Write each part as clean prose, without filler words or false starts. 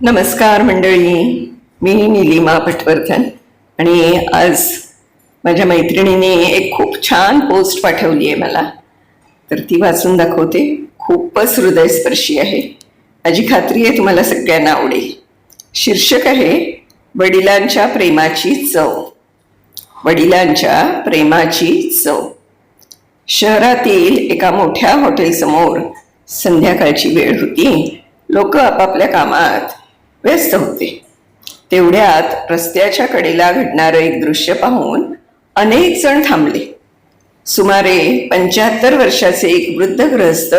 नमस्कार मंडळी, मी निलिमा पटवर्धन आणि आज माझ्या मैत्रिणीने एक खूप छान पोस्ट पाठवली आहे मला, तर ती वाचून दाखवते. खूपच हृदयस्पर्शी आहे. माझी खात्री आहे तुम्हाला सगळ्यांना आवडेल. शीर्षक आहे वडिलांच्या प्रेमाची चव. वडिलांच्या प्रेमाची चव. शहरातील एका मोठ्या हॉटेलसमोर संध्याकाळची वेळ होती. लोक आपापल्या कामात व्यस्त होते. तेवढ्यात रस्त्याच्या कडेला घडणारं एक दृश्य पाहून अनेक जण थांबले. सुमारे 75 वर्षाचे एक वृद्ध गृहस्थ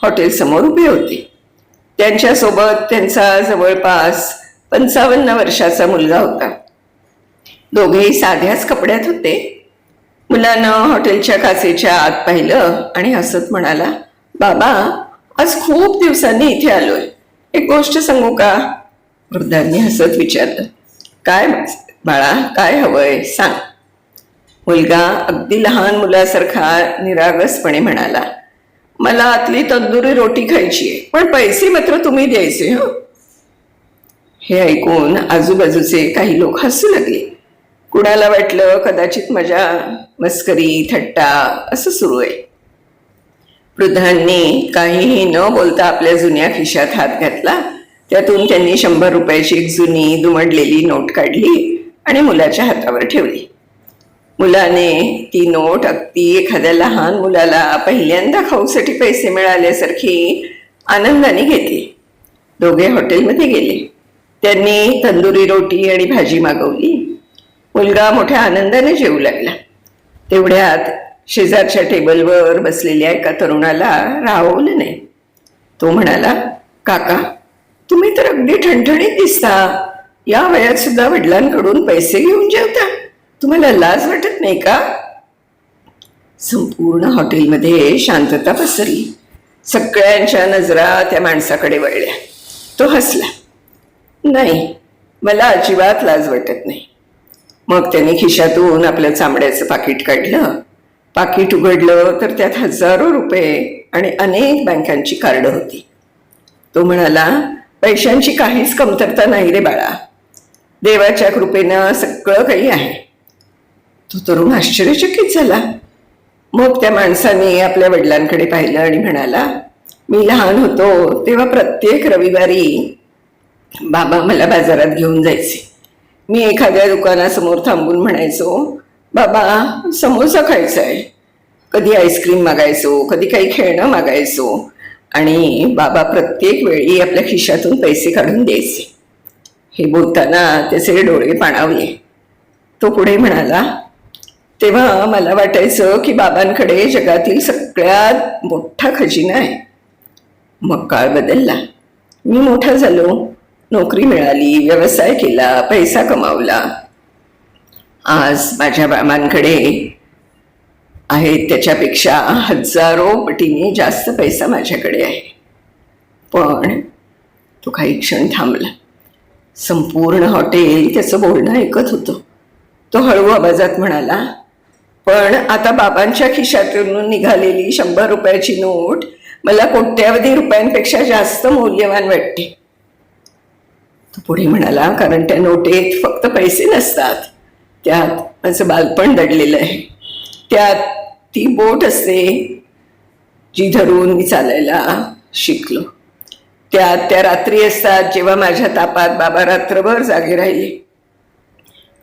हॉटेलसमोर उभे होते. त्यांच्यासोबत त्यांचा जवळपास 55 वर्षाचा मुलगा होता. दोघेही साध्याच कपड्यात होते. मुलानं हॉटेलच्या काचेच्या आत पाहिलं आणि हसत म्हणाला, "बाबा, आज खूप दिवसांनी इथे आलोय. एक गोष्ट सांगू का?" वृद्धांनी हसत विचारलं, "काय बाळा, काय हवंय सांग." मुलगा अगदी लहान मुलासारखा निरागसपणे म्हणाला, "मला आतली तंदुरी रोटी खायची आहे, पण पैसे मात्र तुम्ही द्यायचे." हे ऐकून आजूबाजूचे काही लोक हसू लागले. कुणाला वाटलं कदाचित मजा मस्करी थट्टा असं सुरू आहे. वृद्धांनी काहीही न बोलता आपल्या जुन्या खिशात हात घातला. त्यातून त्यांनी 100 रुपयाची एक जुनी दुमडलेली नोट काढली आणि मुलाच्या हातावर ठेवली. मुलाने ती नोट अगदी एखाद्या लहान मुलाला पहिल्यांदा खाऊसाठी पैसे मिळाल्यासारखी आनंदाने घेतली. दोघे हॉटेलमध्ये गेले. त्यांनी तंदुरी रोटी आणि भाजी मागवली. मुलगा मोठ्या आनंदाने जेवू लागला. तेवढ्यात शेजारच्या टेबलवर बसलेल्या एका तरुणाला राहवलं नाही. तो म्हणाला, "काका, तुम्ही तर अगदी ठणठणीत दिसता. या वयात सुद्धा वडिलांकडून पैसे घेऊन जेवता. तुम्हाला लाज वाटत नाही का?" संपूर्ण हॉटेलमध्ये शांतता पसरली. सगळ्यांच्या नजरा त्या माणसाकडे वळल्या. तो हसला, "नाही, मला अजिबात लाज वाटत नाही." मग त्याने खिशातून आपलं चामड्याचं पाकिट काढलं. पाकिट उघडलं तर त्यात हजारो रुपये आणि अनेक बँकांची कार्ड होती. तो म्हणाला, "पैशांची काहीच कमतरता नाही रे बाळा. देवाच्या कृपेनं सगळं काही आहे." तो तरुण आश्चर्यचकित झाला. मग त्या माणसाने आपल्या वडिलांकडे पाहिलं आणि म्हणाला, "मी लहान होतो तेव्हा प्रत्येक रविवारी बाबा मला बाजारात घेऊन जायचे. मी एखाद्या दुकानासमोर थांबून म्हणायचो, 'बाबा, समोसा खायचा आहे.' कधी आईस्क्रीम मागायचो, कधी काही खेळणं मागायचो आणि बाबा प्रत्येक वेळी आपल्या खिशातून पैसे काढून द्यायचे." हे बोलताना त्याचे डोळे पाणावले. तो पुढे म्हणाला, "तेव्हा मला वाटायचं की बाबांकडे जगातील सगळ्यात मोठा खजिना आहे." मग काळ बदलला. मी मोठा झालो, नोकरी मिळाली, व्यवसाय केला, पैसा कमावला. आज माझ्या बाबांकडे आहेत त्याच्यापेक्षा हजारो पटीने जास्त पैसा माझ्याकडे आहे. पण तो काही क्षण थांबला. संपूर्ण हॉटेल त्याचं बोलणं ऐकत होतं. तो हळू आवाजात म्हणाला, "पण आता बाबांच्या खिशातून निघालेली 100 रुपयाची नोट मला कोट्यावधी रुपयांपेक्षा जास्त मौल्यवान वाटते." तो पुढे म्हणाला, "कारण त्या नोटेत फक्त पैसे नसतात, त्यात माझं बालपण दडलेलं आहे. त्यात ती बोट असते जी धरून मी चालायला शिकलो. त्यात त्या रात्री असतात जेव्हा माझ्या तापात बाबा रात्रभर जागे राहिले.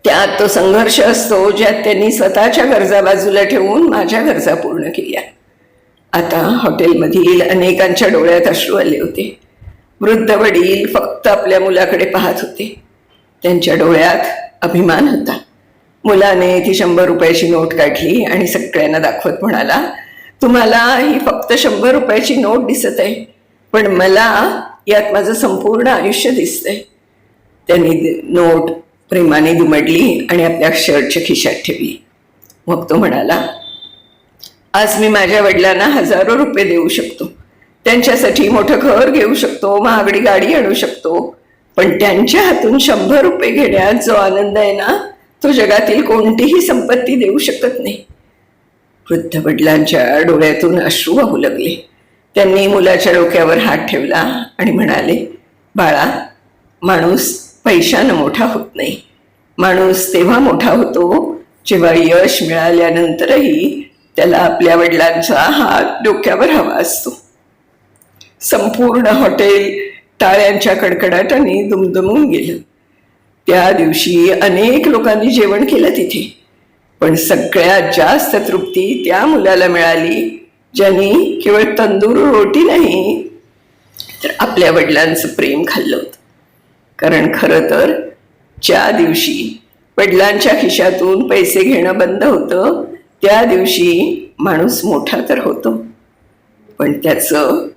त्यात तो संघर्ष असतो ज्यात त्यांनी स्वतःच्या गरजा बाजूला ठेवून माझ्या गरजा पूर्ण केल्या." आता हॉटेलमधील अनेकांच्या डोळ्यात अश्रू आले होते. वृद्ध वडील फक्त आपल्या मुलाकडे पाहत होते. त्यांच्या डोळ्यात अभिमान होता. मुलाने ती 100 रुपयाची नोट काढली आणि सगळ्यांना दाखवत म्हणाला, "तुम्हाला ही फक्त 100 रुपयाची नोट दिसत आहे, पण मला यात माझं संपूर्ण आयुष्य दिसतंय." त्यांनी नोट प्रेमाने दुमडली आणि आपल्या शर्टच्या खिशात ठेवली. मग तो म्हणाला, "आज मी माझ्या वडिलांना हजारो रुपये देऊ शकतो. त्यांच्यासाठी मोठं घर घेऊ शकतो, महागडी गाडी आणू शकतो. पण त्यांच्या हातून 100 रुपये घेण्यात जो आनंद आहे ना, तो जगातील कोणतीही संपत्ती देऊ शकत नाही." वृद्ध वडिलांच्या डोळ्यातून अश्रू वाहू लागले. त्यांनी मुलाच्या डोक्यावर हात ठेवला आणि म्हणाले, "बाळा, माणूस पैशानं मोठा होत नाही. माणूस तेव्हा मोठा होतो जेव्हा यश मिळाल्यानंतरही त्याला आपल्या वडिलांचा हात डोक्यावर हवा असतो. संपूर्ण हॉटेल टाळ्यांच्या कडकडाटाने दुमदुमून गेलं. त्या दिवशी अनेक लोकांनी जेवण केलं तिथे, पण सगळ्यात जास्त तृप्ती त्या मुलाला मिळाली ज्यांनी केवळ तंदूर रोटी नाही तर आपल्या वडिलांचं प्रेम खाल्लं होतं. कारण खरं तर ज्या दिवशी वडिलांच्या खिशातून पैसे घेणं बंद होतं त्या दिवशी माणूस मोठा तर होतो, पण त्याचं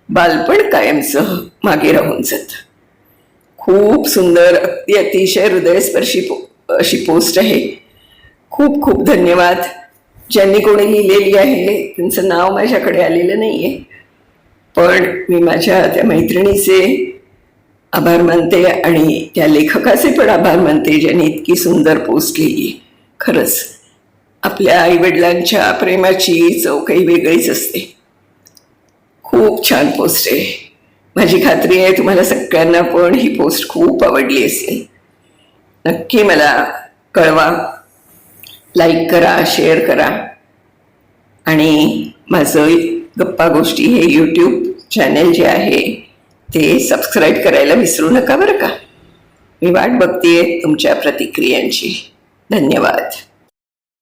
बालपण कायमचं मागे राहून जातं. खूप सुंदर, अगदी अतिशय हृदयस्पर्शी अशी पोस्ट आहे. खूप खूप धन्यवाद. ज्यांनी कोणी लिहिलेली आहे त्यांचं नाव माझ्याकडे आलेलं नाही आहे, पण मी माझ्या त्या मैत्रिणीचे आभार मानते आणि त्या लेखकाचे पण आभार मानते ज्यांनी इतकी सुंदर पोस्ट लिहिली. खरंच आपल्या आईवडिलांच्या प्रेमाची चव काही वेगळीच असते. खूप छान पोस्ट आहे. माझी खात्री आहे तुम्हाला सगळ्यांना पण ही पोस्ट खूप आवडली असेल. नक्की मला कळवा, लाईक करा, शेअर करा आणि माझं गप्पा गोष्टी हे यूट्यूब चॅनल जे आहे ते सबस्क्राईब करायला विसरू नका बरं का. मी वाट बघतेय तुमच्या प्रतिक्रियांची. धन्यवाद.